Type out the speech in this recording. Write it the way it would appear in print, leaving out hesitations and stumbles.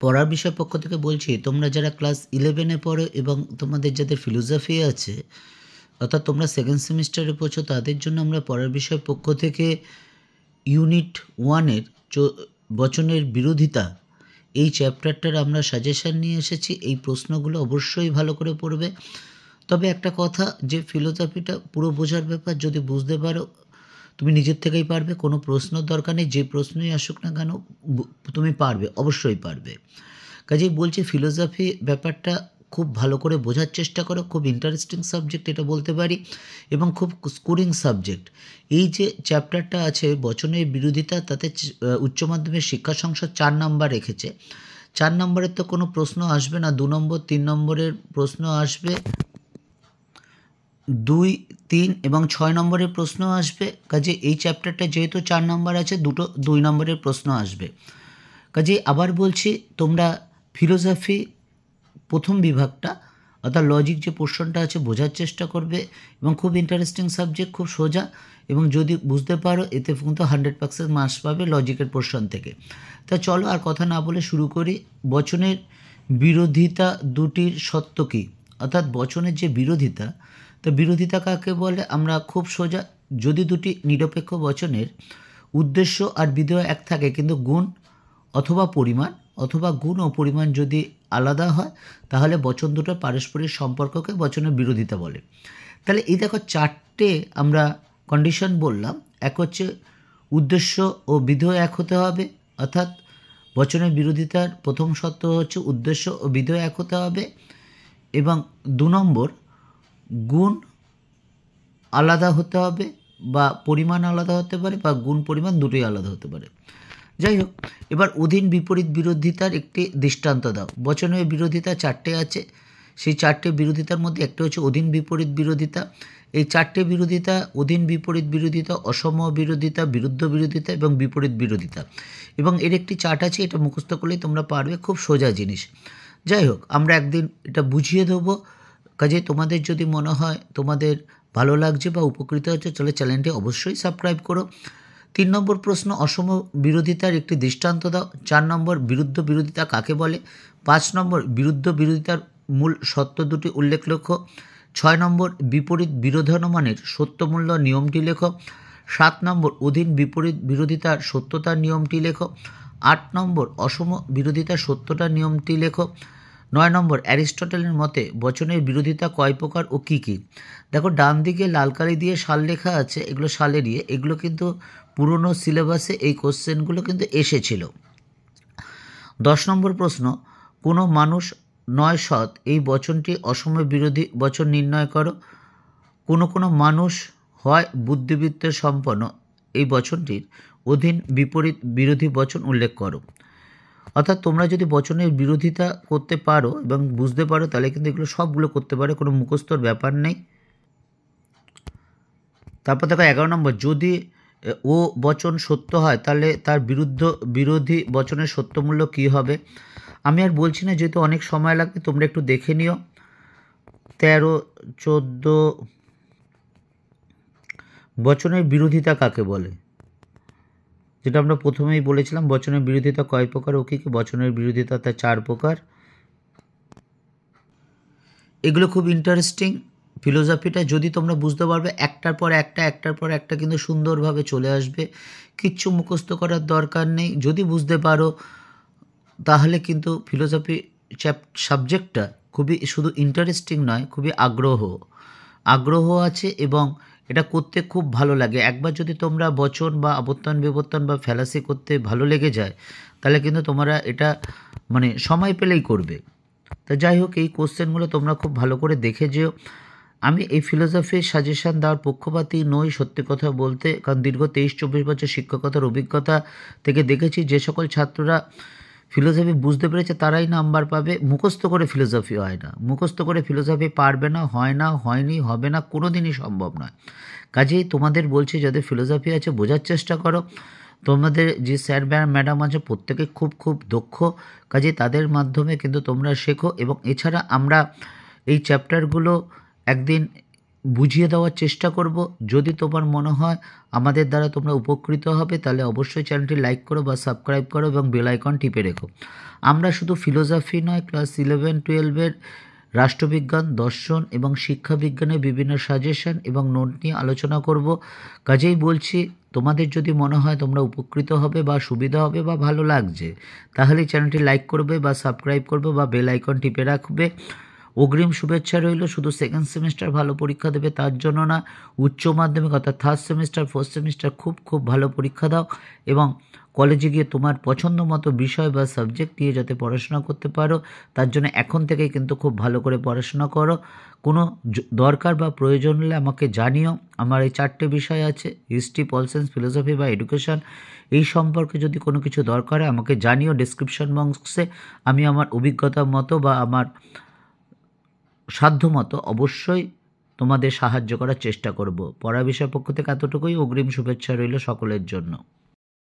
পড়ার বিষয় পক্ষ থেকে বলছি, তোমরা যারা ক্লাস 11-এ পড়ো এবং তোমাদের যাদের ফিলোসফি আছে, অর্থাৎ তোমরা সেকেন্ড সেমিস্টারে পড়ছো, তাদের জন্য আমরা পড়ার বিষয় পক্ষ থেকে ইউনিট 1-এর বচনের বিরোধিতা এই চ্যাপ্টারটার আমরা সাজেশান নিয়ে এসেছি। এই প্রশ্নগুলো অবশ্যই ভালো করে পড়বে। তবে একটা কথা, যে ফিলোসফিটা পুরো বোঝার ব্যাপার, যদি বুঝতে পারো তুমি নিজের থেকেই পারবে, কোনো প্রশ্নর দরকার নেই, যে প্রশ্নই আসুক না কেন তুমি পারবে, অবশ্যই পারবে। কাজেই বলছি ফিলোসফি ব্যাপারটা খুব ভালো করে বোঝার চেষ্টা করো। খুব ইন্টারেস্টিং সাবজেক্ট এটা বলতে পারি, এবং খুব স্কোরিং সাবজেক্ট। এই যে চ্যাপ্টারটা আছে বচনের বিরোধিতা, তাতে উচ্চ মাধ্যমিক শিক্ষা সংসদ 4 নাম্বার রেখেছে। 4 নম্বরের তো কোনো প্রশ্ন আসবে না, 2 নম্বর 3 নম্বরের প্রশ্ন আসবে, 2, 3 এবং 6 নম্বরের প্রশ্ন আসবে। কাজে এই চ্যাপ্টারটা যেহেতু 4 নম্বর আছে, 2 নম্বরের প্রশ্ন আসবে। কাজে আবার বলছি, তোমরা ফিলোসফি প্রথম বিভাগটা অর্থাৎ লজিক যে পোর্শনটা আছে বোঝার চেষ্টা করবে, এবং খুব ইন্টারেস্টিং সাবজেক্ট, খুব সোজা, এবং যদি বুঝতে পারো এতে কিন্তু 100% মার্কস পাবে লজিকের পোর্শন থেকে। তা চলো আর কথা না বলে শুরু করি। বচনের বিরোধিতা দুটির সত্য কী, অর্থাৎ বচনের যে বিরোধিতা, তো বিরোধিতা কাকে বলে? আমরা খুব সোজা, যদি দুটি নিরপেক্ষ বচনের উদ্দেশ্য আর বিধেয় এক থাকে, কিন্তু গুণ অথবা পরিমাণ অথবা গুণ ও পরিমাণ যদি আলাদা হয়, তাহলে বচন দুটোর পারস্পরিক সম্পর্ককে বচনের বিরোধিতা বলে। তাহলে এই দেখো 4টে আমরা কন্ডিশন বললাম। এক হচ্ছে উদ্দেশ্য ও বিধেয় এক হতে হবে, অর্থাৎ বচনের বিরোধিতার প্রথম শর্ত হচ্ছে উদ্দেশ্য ও বিধেয় এক হতে হবে, এবং 2 নম্বর গুণ আলাদা হতে হবে, বা পরিমাণ আলাদা হতে পারে, বা গুণ পরিমাণ দুটোই আলাদা হতে পারে। যাই হোক, এবার অধীন বিপরীত বিরোধিতার একটি দৃষ্টান্ত দাও। বচনের বিরোধিতা 4টে আছে, সেই 4টে বিরোধিতার মধ্যে একটা হচ্ছে অধীন বিপরীত বিরোধিতা। এই 4টে বিরোধিতা: অধীন বিপরীত বিরোধিতা, অসম বিরোধিতা, বিরুদ্ধ বিরোধিতা এবং বিপরীত বিরোধিতা। এবং এর একটি চার্ট আছে, এটা মুখস্থ করলেই তোমরা পারবে, খুব সোজা জিনিস। যাই হোক, আমরা একদিন এটা বুঝিয়ে দেবো। কাজে তোমাদের যদি মনে হয় তোমাদের ভালো লাগছে বা উপকৃত হচ্ছে, চলে চ্যানেলটি অবশ্যই সাবস্ক্রাইব করো। 3 নম্বর প্রশ্ন, অসম বিরোধিতার একটি দৃষ্টান্ত দাও। 4 নম্বর, বিরুদ্ধ বিরোধিতা কাকে বলে? 5 নম্বর, বিরুদ্ধ বিরোধিতার মূল সত্য দুটি উল্লেখ লেখো। 6 নম্বর, বিপরীত বিরোধানুমানের সত্যমূল্য নিয়মটি লেখো। 7 নম্বর, অধীন বিপরীত বিরোধিতার সত্যতার নিয়মটি লেখো। 8 নম্বর, অসম বিরোধিতার সত্যতার নিয়মটি লেখো। 9 নম্বর, অ্যারিস্টটলের মতে বচনের বিরোধিতা কয় প্রকার ও কী কী? দেখো ডান দিকে লাল কালি দিয়ে সাল লেখা আছে, এগুলো সালের এগুলো কিন্তু পুরনো সিলেবাসে এই কোশ্চেনগুলো কিন্তু এসেছিল। 10 নম্বর প্রশ্ন, কোনো মানুষ নয় সৎ, এই বচনটি অসম বিরোধী বচন নির্ণয় করো। কোনো মানুষ হয় বুদ্ধিবৃত্ত সম্পন্ন, এই বচনটির অধীন বিপরীত বিরোধী বচন উল্লেখ করো। অর্থাৎ তোমরা যদি বচনের বিরোধিতা করতে পারো এবং বুঝতে পারো, তাহলে কিন্তু এগুলো সবগুলো করতে পারে, কোনো মুখস্থর ব্যাপার নেই। তারপর দেখো 11 নম্বর, যদি ও বচন সত্য হয়, তাহলে তার বিরোধী বচনের সত্যমূল্য কী হবে? আমি আর বলছি না, যেহেতু অনেক সময় লাগবে, তোমরা একটু দেখে নিও। 13, 14, বচনের বিরোধিতা কাকে বলে? যেটা আমরা প্রথমেই বলেছিলাম, বচনের বিরোধিতা কয় প্রকার ও কী কী? বচনের বিরোধিতা তার 4 প্রকার। এগুলো খুব ইন্টারেস্টিং। ফিলোসফিটা যদি তোমরা বুঝতে পারবে, একটার পর একটা কিন্তু সুন্দরভাবে চলে আসবে। কিচ্ছু মুখস্থ করার দরকার নেই। যদি বুঝতে পারো, তাহলে কিন্তু ফিলোসফি সাবজেক্টটা খুবই শুধু ইন্টারেস্টিং নয়, খুবই আগ্রহ আছে, এবং এটা করতে খুব ভালো লাগে। একবার যদি তোমরা বচন বা আবর্তন বিবর্তন বা ফ্যালাসি করতে ভালো লেগে যায়, তাহলে কিন্তু তোমরা এটা মানে সময় পেলেই করবে। তা যাই হোক, এই কোশ্চেনগুলো তোমরা খুব ভালো করে দেখে যেও। আমি এই ফিলোসফির সাজেশান দেওয়ার পক্ষপাতী নই, সত্যি কথা বলতে, কারণ দীর্ঘ 23-24 বছর শিক্ষকতার অভিজ্ঞতা থেকে দেখেছি, যে সকল ছাত্ররা ফিলোসফি বুঝতে পেরেছে তারাই নাম্বার পাবে। মুখস্থ করে ফিলোসফি হয় না, মুখস্থ করে ফিলোসফি পারবে না, হয় না, হয়নি, হবে না, কোনো দিনই সম্ভব নয়। কাজেই তোমাদের বলছি, যাদের ফিলোসফি আছে বোঝার চেষ্টা করো। তোমাদের যে স্যার ম্যাডাম আছে প্রত্যেকে খুব দক্ষ, কাজেই তাদের মাধ্যমে কিন্তু তোমরা শেখো। এবং এছাড়া আমরা এই চ্যাপ্টারগুলো একদিন বুঝিয়ে দেওয়ার চেষ্টা করব। যদি তোমার মনে হয় আমাদের দ্বারা তোমরা উপকৃত হবে, তাহলে অবশ্যই চ্যানেলটি লাইক করো বা সাবস্ক্রাইব করো এবং বেল আইকন টিপে রেখো। আমরা শুধু ফিলোসফি নয়, ক্লাস 11-12-এর রাষ্ট্রবিজ্ঞান, দর্শন এবং শিক্ষাবিজ্ঞানের বিভিন্ন সাজেশন এবং নোট নিয়ে আলোচনা করব। কাজেই বলছি, তোমাদের যদি মনে হয় তোমরা উপকৃত হবে বা সুবিধা হবে বা ভালো লাগছে, তাহলে চ্যানেলটি লাইক করবে বা সাবস্ক্রাইব করবে বা বেল আইকন টিপে রাখবে। অগ্রিম শুভেচ্ছা রইল। শুধু সেকেন্ড সেমিস্টার ভালো পরীক্ষা দেবে তার জন্য না, উচ্চ মাধ্যমিক অর্থাৎ থার্ড সেমিস্টার, ফোর্থ সেমিস্টার খুব ভালো পরীক্ষা দাও এবং কলেজে গিয়ে তোমার পছন্দ মতো বিষয় বা সাবজেক্ট নিয়ে যাতে পড়াশোনা করতে পারো, তার জন্য এখন থেকেই কিন্তু খুব ভালো করে পড়াশোনা করো। কোনো দরকার বা প্রয়োজন হলে আমাকে জানিও। আমার এই 4টে বিষয় আছে, হিস্ট্রি, পল সায়েন্স, ফিলোসফি বা এডুকেশন। এই সম্পর্কে যদি কোনো কিছু দরকার হয় আমাকে জানিও ডেসক্রিপশন বক্সে। আমি আমার অভিজ্ঞতা মতো বা আমার সাধ্যমতো অবশ্যই তোমাদের সাহায্য করার চেষ্টা করব। পড়া বিষয় পক্ষ থেকে এতটুকুই। অগ্রিম শুভেচ্ছা রইল সকলের জন্য।